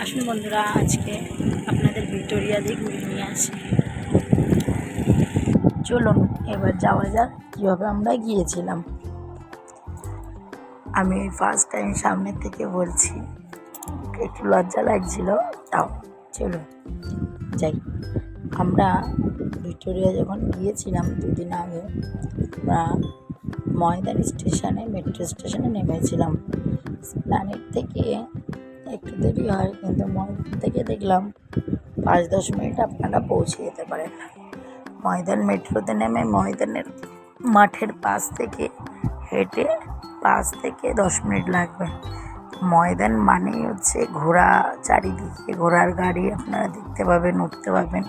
আসুন বন্ধুরা, আজকে আপনাদের ভিক্টোরিয়া দিয়ে ঘুরে নিয়ে আসি। চলুন এবার যাওয়া যাক কীভাবে আমরা গিয়েছিলাম। আমি ফার্স্ট টাইম সামনের থেকে বলছি, একটু লজ্জা লাগছিল, তাও চলুন যাই। আমরা ভিক্টোরিয়া যখন গিয়েছিলাম দুদিন আগে, আমরা ময়দান স্টেশনে, মেট্রো স্টেশনে নেমেছিলাম। প্ল্যানেট থেকে একটু দেরি হয়, কিন্তু ময়দান থেকে দেখলাম 5-10 মিনিট আপনারা পৌঁছে যেতে পারেন। ময়দান মেট্রোতে নেমে ময়দানের মাঠের পাশ থেকে হেঁটে 5 থেকে 10 মিনিট লাগবে। ময়দান মানেই হচ্ছে ঘোড়া, চারিদিকে ঘোড়ার গাড়ি আপনারা দেখতে পাবেন, উঠতে পাবেন,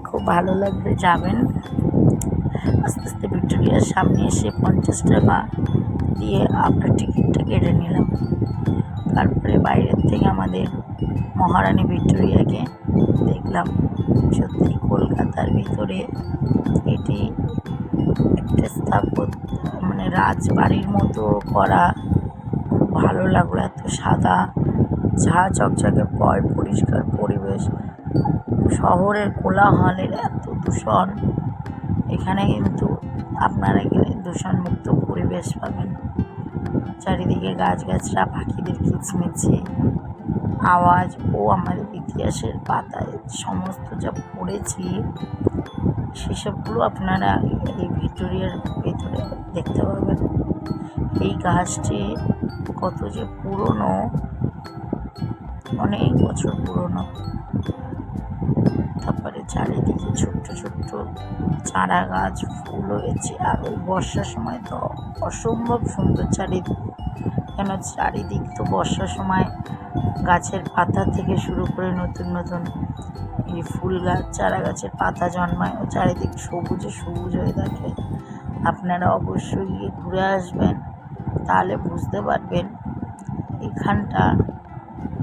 খুব ভালো লাগবে। যাবেন, আস্তে আস্তে ভিক্টোরিয়ার সামনে এসে 50 টাকা দিয়ে আমরা টিকিটটা কেটে নিলাম। তারপরে বাইরের থেকে আমাদের মহারানী ভিক্টোরিয়াকে দেখলাম। সত্যি কলকাতার ভিতরে এটি একটা মানে রাজবাড়ির মতো করা, খুব ভালো লাগলো। এত সাদা, ঝা চকচকে পরিষ্কার পরিবেশ। শহরের কোলাহলের এত দূষণ, এখানে কিন্তু আপনারা গেলে দূষণমুক্ত পরিবেশ পাবেন। চারিদিকে গাছগাছরা, পাখিদের কিচমিচে আওয়াজ ও আমাদের ইতিহাসের পাতায় সমস্ত যা পড়েছি সেসবগুলো আপনারা এই ভিক্টোরিয়ার ভেতরে দেখতে পাবেন। এই গাছটি কত যে পুরনো, অনেক বছর পুরনো। তারপরে চারিদিকে ছোট্ট ছোট্ট চারা গাছ, ফুল হয়েছে। আর ওই বর্ষার সময় তো অসম্ভব সুন্দর চারিদিক, কেন চারিদিক তো বর্ষার সময় গাছের পাতা থেকে শুরু করে নতুন নতুন এই ফুল গাছ, চারা গাছের পাতা জন্মায় ও চারিদিক সবুজে সবুজ হয়ে থাকে। আপনারা অবশ্যই গিয়ে ঘুরে আসবেন, তাহলে বুঝতে পারবেন এখানটা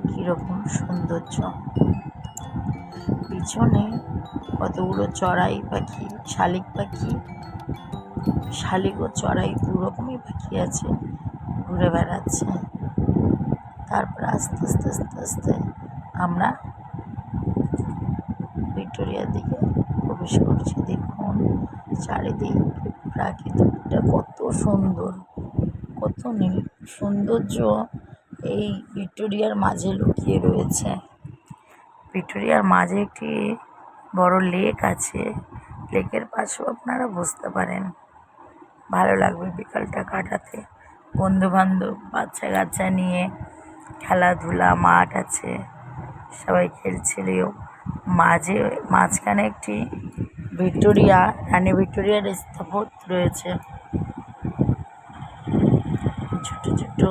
কীরকম সৌন্দর্য। পিছনে কতগুলো চড়াই পাখি, শালিক পাখি, শালিক ও চড়াই দু রকমই পাখি আছে, ঘুরে বেড়াচ্ছে। তারপর আস্তে আস্তে আস্তে আস্তে আমরা ভিক্টোরিয়ার দিকে প্রবেশ করছি। দেখুন চারিদিক প্রাকৃতিকটা কত সুন্দর, কত সৌন্দর্য এই ভিক্টোরিয়ার মাঝে লুকিয়ে রয়েছে। ভিক্টোরিয়ার মাঝে একটি বড় লেক আছে, লেকের পাশেও আপনারা বসতে পারেন, ভালো লাগবে বিকালটা কাটাতে। বন্ধুবান্ধব, বাচ্চা কাচ্চা নিয়ে খেলাধুলা মাঠ আছে, সবাই খেলছিলেও। মাঝখানে একটি রানী ভিক্টোরিয়ার স্থাপত্য রয়েছে। ছোট ছোট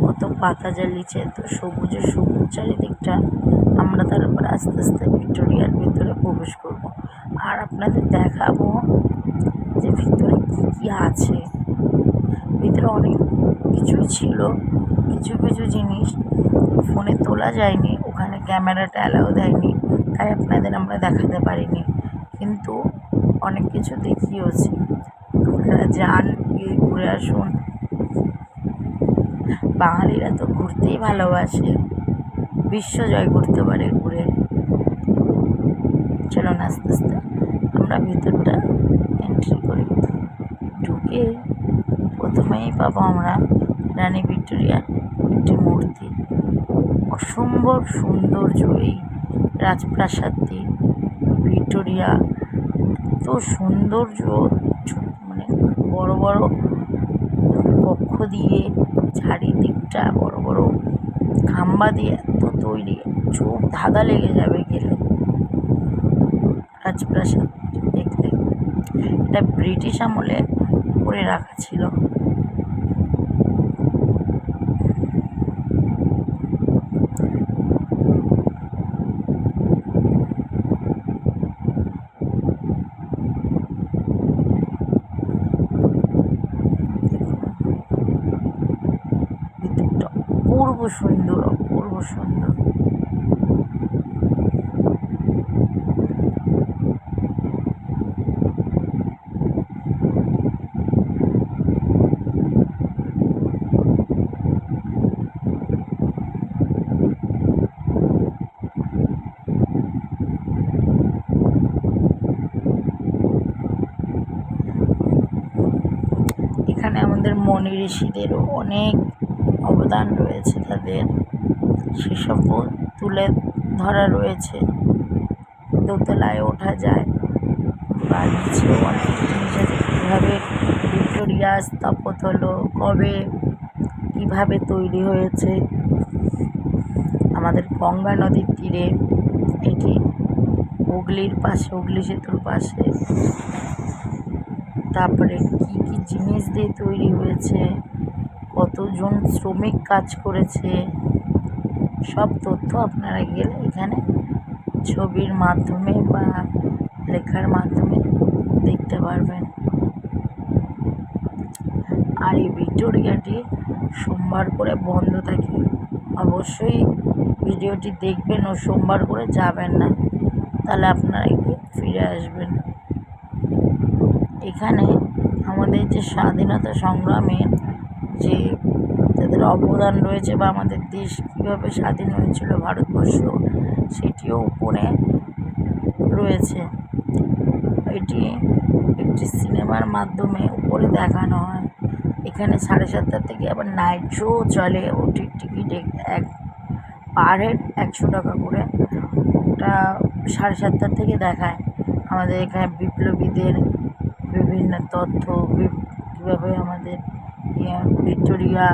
কত পাতা জ্বালিয়েছে, তো সবুজে সবুজ চারিদিকটা। আমরা তার উপর আস্তে আস্তে ভিক্টোরিয়ার ভিতরে প্রবেশ করব, আর আপনাদের দেখাবো যে ভিতরে কী কী আছে। ভিতরে অনেক কিছুই ছিল, কিছু কিছু জিনিস ফোনে তোলা যায়নি, ওখানে ক্যামেরাটা অ্যালাউ দেয়নি, তাই আপনাদের আমরা দেখাতে পারিনি, কিন্তু অনেক কিছু দেখিয়েছি। আপনারা যান, গিয়ে ঘুরে আসুন। বাঙালিরা তো ঘুরতেই ভালোবাসে, বিশ্ব জয় করতে পারে ঘুরে। চলুন আস্তে আস্তে আমরা ভিতরটা এন্ট্রি করি। ঢুকে প্রথমেই পাবো আমরা রানী ভিক্টোরিয়ার একটি মূর্তি। অসম্ভব সৌন্দর্য এই রাজপ্রাসাদটি। ভিক্টোরিয়া এত সৌন্দর্য, মানে বড় বড় কক্ষ দিয়ে, চারিদিকটা বড় বড় খাম্বা দিয়ে এত তৈরি, চোখ ধাঁধা লেগে যাবে গেলে। রাজপ্রাসাদ দেখলে এটা ব্রিটিশ আমলে করে রাখা ছিল। ভিতরটা অপূর্ব সুন্দর, অপূর্ব সুন্দর। মনি ঋষিদেরও অনেক অবদান রয়েছে তাদের, সেসবও তুলে ধরা রয়েছে। দোতলায় ওঠা যায় বা নিচেও অনেক জিনিস আছে, কীভাবে ভিক্টোরিয়া স্থাপত্য হলো, কবে কীভাবে তৈরি হয়েছে। আমাদের গঙ্গা নদীর তীরে এটি, হুগলির পাশে, হুগলি সেতুর পাশে। তারপরে কী কী জিনিস দিয়ে তৈরি হয়েছে, কতজন শ্রমিক কাজ করেছে, সব তথ্য আপনারা গেলে এখানে ছবির মাধ্যমে বা লেখার মাধ্যমে দেখতে পারবেন। আর এই ভিক্টোরিয়াটি সোমবার করে বন্ধ থাকে। অবশ্যই ভিডিওটি দেখবেন ও সোমবার করে যাবেন না, তাহলে আপনারা গিয়ে ফিরে আসবেন। এখানে আমাদের যে স্বাধীনতা সংগ্রামের যে তাদের অবদান রয়েছে বা আমাদের দেশ কীভাবে স্বাধীন হয়েছিল ভারতবর্ষ, সেটিও উপরে রয়েছে। এটি একটি সিনেমার মাধ্যমে উপরে দেখানো হয়। এখানে 7:30 থেকে আবার নাইট শো চলে। ওটির টিকিট এক পার হেড 100 টাকা করে। ওটা 7:30 থেকে দেখায়। আমাদের এখানে বিপ্লবীদের বিভিন্ন তথ্য, কীভাবে আমাদের ভিক্টোরিয়া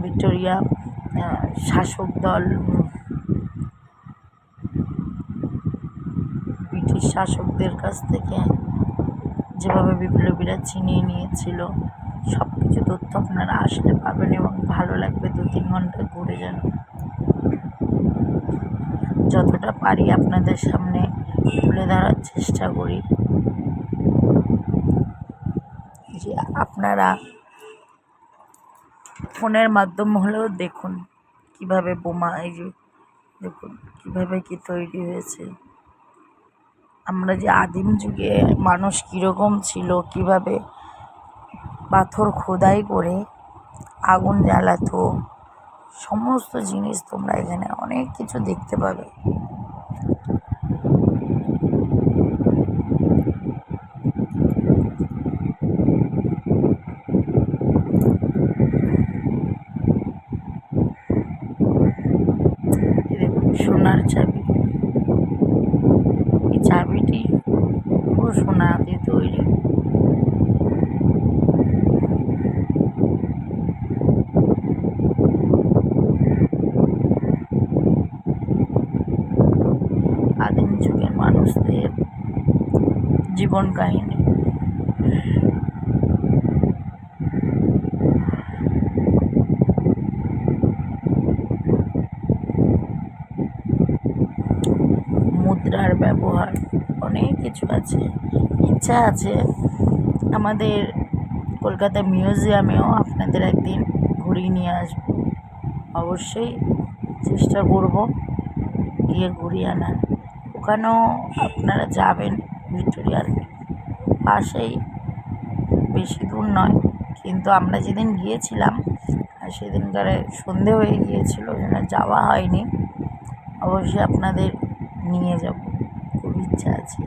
ভিক্টোরিয়া শাসক দল, ব্রিটিশ শাসকদের কাছ থেকে যেভাবে বিপ্লবীরা ছিনিয়ে নিয়েছিল, সব কিছু তথ্য আপনারা আসলে পাবেন এবং ভালো লাগবে। 2-3 ঘন্টা ঘুরে যান। যতটা পারি আপনাদের সামনে তুলে ধরার চেষ্টা করি, যে আপনারা ফোনের মাধ্যম হলেও দেখুন কীভাবে বোমা, এই যে দেখুন কীভাবে কী তৈরি হয়েছে। আমরা যে আদিম যুগে মানুষ কীরকম ছিল, কীভাবে পাথর খোদাই করে আগুন জ্বালাতো, সমস্ত জিনিস তোমরা এখানে অনেক কিছু দেখতে পাবে। সোনার চাবি, এই চাবিটি পুরো সোনা দিয়ে তৈরি। আদিম যুগের মানুষদের জীবন কাহিনী। মুদ্রার ব্যবহার, অনেক কিছু আছে। ইচ্ছা আছে আমাদের কলকাতা মিউজিয়ামেও আপনাদের একদিন ঘুরিয়ে নিয়ে আসবো। অবশ্যই চেষ্টা করব গিয়ে ঘুরিয়ে আনার। ওখানেও আপনারা যাবেন, ভিক্টোরিয়ার পাশেই, বেশি দূর নয়। কিন্তু আমরা যেদিন গিয়েছিলাম সেদিনকার সন্ধে হয়ে গিয়েছিল, ওই জন্য যাওয়া হয়নি। অবশ্যই আপনাদের নিয়ে যাব, খুব ইচ্ছা আছে।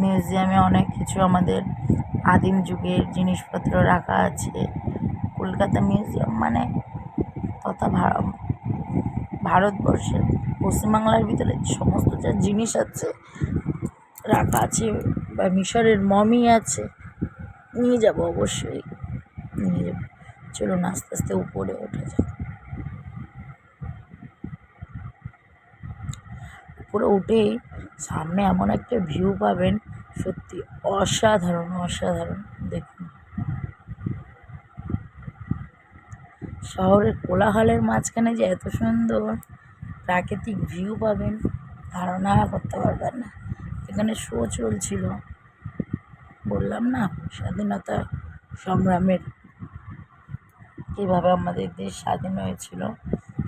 মিউজিয়ামে অনেক কিছু আমাদের আদিম যুগের জিনিসপত্র রাখা আছে। কলকাতা মিউজিয়াম মানে তথা ভারতবর্ষের পশ্চিমবাংলার ভিতরে সমস্ত যা জিনিস আছে রাখা আছে, বা মিশরের মমি আছে, নিয়ে যাব, অবশ্যই নিয়ে যাব। চলুন আস্তে আস্তে উপরে ওঠা যাক। উপরে উঠেই সামনে এমন একটা ভিউ পাবেন, সত্যি অসাধারণ অসাধারণ। দেখুন, শহরের কোলাহলের মাঝখানে যে এত সুন্দর প্রাকৃতিক ভিউ পাবেন, ধারণা করতে পারবেন না। এখানে শো চলছিল, বললাম না, স্বাধীনতা সংগ্রামের, কীভাবে আমাদের দেশ স্বাধীন হয়েছিল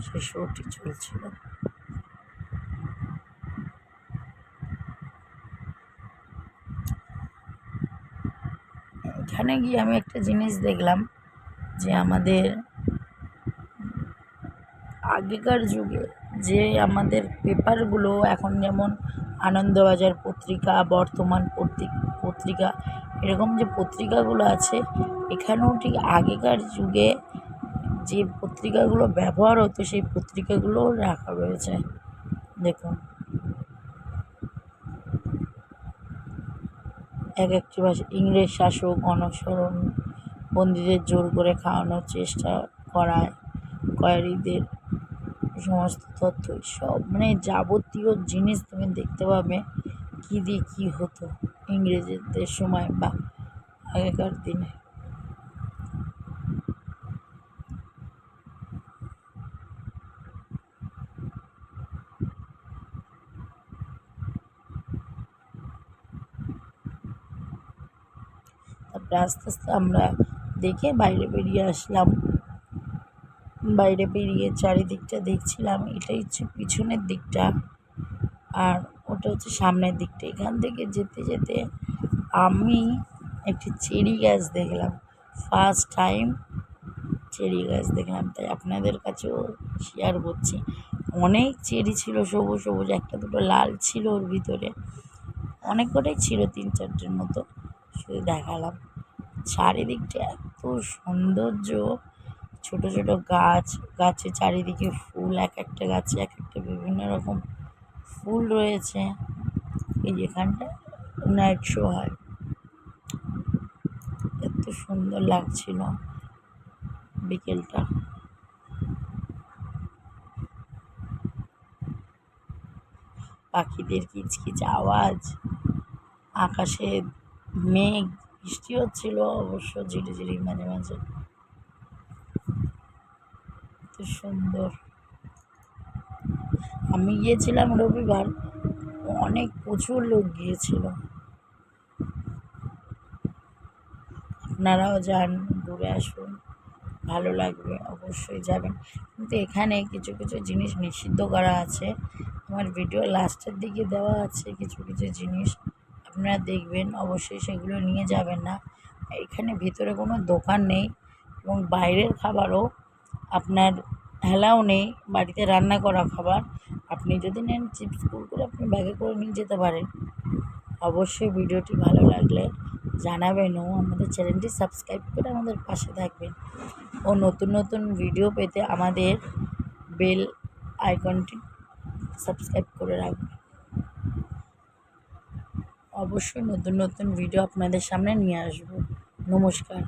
সেই শোটি চলছিল। এখানে গিয়ে আমি একটা জিনিস দেখলাম, যে আমাদের আগেকার যুগে যে আমাদের পেপারগুলো এখন যেমন আনন্দবাজার পত্রিকা, বর্তমান পত্রিকা, এরকম যে পত্রিকাগুলো আছে, এখানেও ঠিক আগেকার যুগে যে পত্রিকাগুলো ব্যবহার হতো সেই পত্রিকাগুলোও রাখা রয়েছে। দেখুন, এক একটি ভাষা। ইংরেজ শাসক অনশরণ বন্দীদের জোর করে খাওয়ানোর চেষ্টা করায় কয়েদিদের সমস্ত তথ্য, সব মানে যাবতীয় জিনিস তুমি দেখতে পাবে কী দিয়ে কী হতো ইংরেজদের সময় বা আগেকার দিনে। তারপরে আস্তে আস্তে আমরা দেখে বাইরে বেরিয়ে আসলাম। বাইরে বেরিয়ে চারিদিকটা দেখছিলাম। এটাই হচ্ছে পিছনের দিকটা, আর ওটা হচ্ছে সামনের দিকটা। এখান থেকে যেতে যেতে আমি একটি চেরি গাছ দেখলাম, ফার্স্ট টাইম চেরি গাছ দেখলাম, তাই আপনাদের কাছেও শেয়ার করছি। অনেক চেরি ছিল, সবুজ সবুজ, একটা দুটো লাল ছিল ওর ভিতরে, অনেক কটাই ছিল, 3-4টের মতো, শুধু দেখালাম। চারিদিকটা এত সৌন্দর্য, ছোট ছোট গাছ, গাছের চারিদিকে ফুল, এক একটা গাছে এক একটা বিভিন্ন রকম ফুল রয়েছে। এই যেখানটা নাইট শো হয়, এত সুন্দর লাগছিল বিকেলটা। পাখিদের কিচকিচ আওয়াজ, আকাশে মেঘ, বৃষ্টি হচ্ছিল অবশ্য ঝিরিঝিরি মাঝে মাঝে, এত সুন্দর। আমি গিয়েছিলাম রবিবার, প্রচুর লোক গিয়েছিল। আপনারাও যান, ঘুরে আসুন, ভালো লাগবে, অবশ্যই যাবেন। কিন্তু এখানে কিছু কিছু জিনিস নিষিদ্ধ করা আছে, আমার ভিডিও লাস্টের দিকে দেওয়া আছে কিছু কিছু জিনিস, আপনারা দেখবেন, অবশ্যই সেগুলো নিয়ে যাবেন না। এখানে ভিতরে কোনো দোকান নেই এবং বাইরের খাবারও আপনার অ্যালাউ নেই, বাড়িতে রান্না করা খাবার। আপনি যদি নেন চিপস কুরকুরে আপনি ব্যাগে করে নিয়ে যেতে পারেন। অবশ্যই ভিডিওটি ভালো লাগলে জানাবেন ও আমাদের চ্যানেলটি সাবস্ক্রাইব করে আমাদের পাশে থাকবেন ও নতুন নতুন ভিডিও পেতে আমাদের বেল আইকনটি সাবস্ক্রাইব করে রাখবেন। অবশ্যই নতুন নতুন ভিডিও আপনাদের সামনে নিয়ে আসবো। নমস্কার।